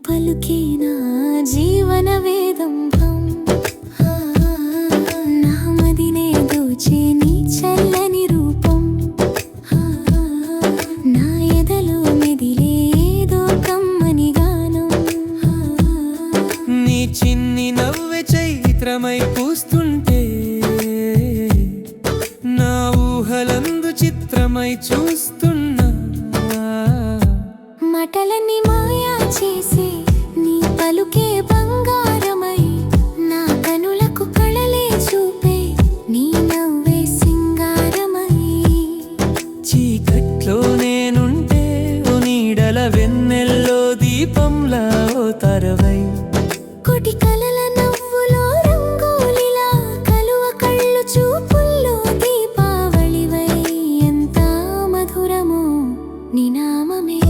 పలుకే నా జీవన వేదం నా మదినే దోచే నీ చల్లని రూపం నా ఎదలో మెదిలే ఏదో కమ్మని గానం నీ చిన్ని నవ్వె చైత్రమై పూస్తుంటే నా ఊహలందు చిత్రమై చూస్తున్నా మటలని మాయా చేసే నీ పలుకే బంగారమై నా కనులకు కళలే చూపే నీ నవ్వే సింగారమై చీకట్లో నేనుంటే ఓ నీడల వెన్నెల్లో దీపంలా ఓ తరవై కోటి కలల నవ్వులో రంగోలిలా కలువ కళ్ళు చూపుల్లో దీపావళివై ఎంత మధురమో నీ నామమే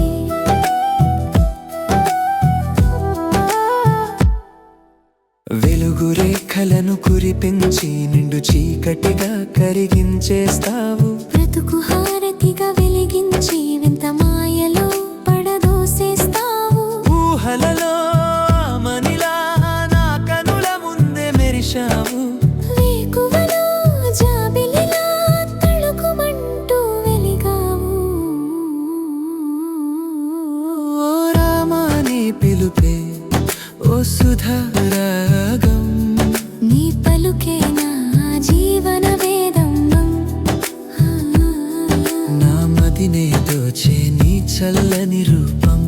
వెలుగు రేఖలను కురిపించి నిండు చీకటిగా కరిగించేస్తావు బ్రతుకు హారతిగా వెలిగించి వింత మాయలో పడదోసేస్తావు ఊహలలో మనిలా నా కనుల ముందే మెరిశావు వేకువలో జాబిలిలా తళుకుమంటూ వెలిగావు ఓ రామా నీ పిలుపే ఓ సుధారాగం నీ పలుకే నా జీవన వేదం నా మదినే దోచే నీ చల్లని రూపం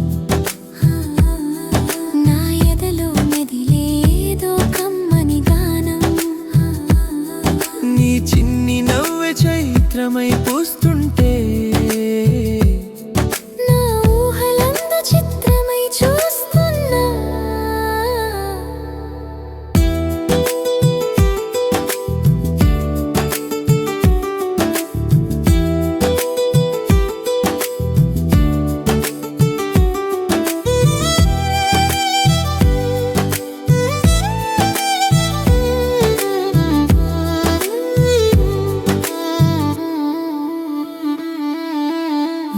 నా ఎదలో మెదిలే ఏదో కమ్మని గానం నీ చిన్ని నవ్వె చైత్రమై పూస్తుంటే నా ఊహలందు చిత్రమై చూస్తున్నా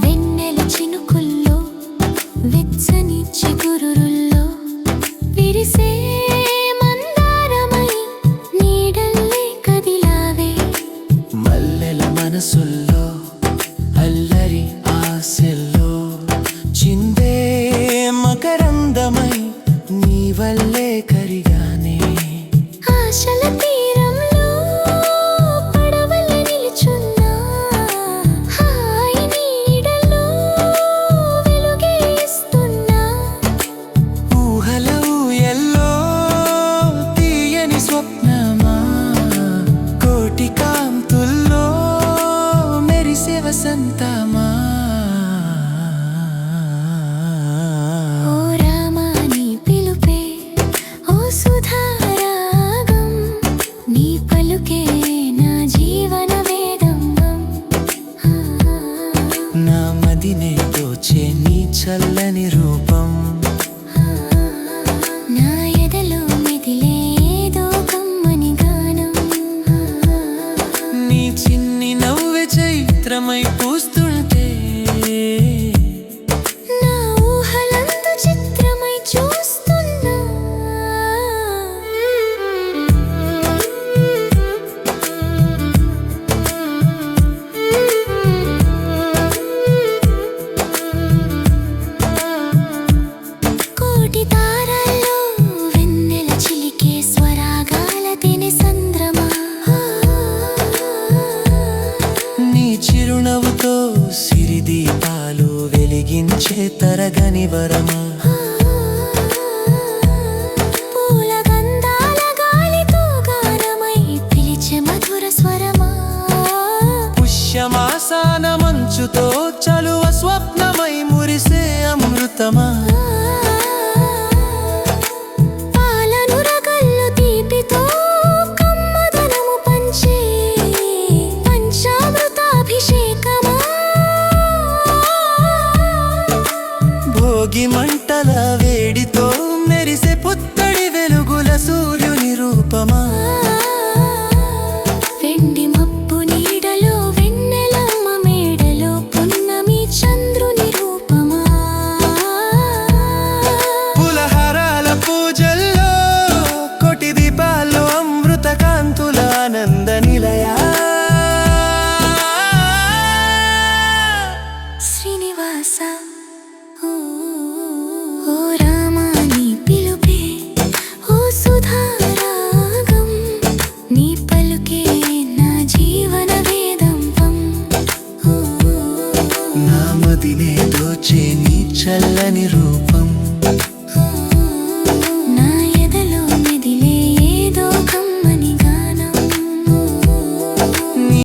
వెన్నెల చినుకుల్లో వెచ్చని చిగురుల్లో విరిసే మందారమై నీడల్లే కదిలావే మల్లెల మనసుల్లో అల్లరి ఆశల్లో చిందే మకరందమై నీ వల్లే కరిగానే ఆశల తీరంలో పడవల నిలుచున్నా హాయి నీడలో వెలుగే ఇస్తున్నా ఊహల ఊయల్లో తీయని స్వప్నమా కోటి కాంతుల్లో మెరిసే వసంతమా ఓ రామా నీ పిలుపే ఓ సుధారాగం నీ పలుకే నా జీవన వేదం నా మదినే దోచే నీ చల్లని రూపం నా ఎదలో మెదిలే ఏదో కమ్మని గానం నీ చిన్ని నవ్వె చైత్రమై పూస్తుంటే నా ఊహలందు చిత్రమై చూస్తున్నా కోటి తారల్లో వెన్నెల చిలికే స్వరాగాల తిని సంద్రమా నీ చిరునవ్వుతో సిరి దీపాలు వెలిగించే తరగని వరమా పూల గంధాల గాలితో గానమై పిలిచే మధుర స్వరమా పుష్యమాసాన మంచుతో చలువ స్వప్నమై మురిసే అమృతమా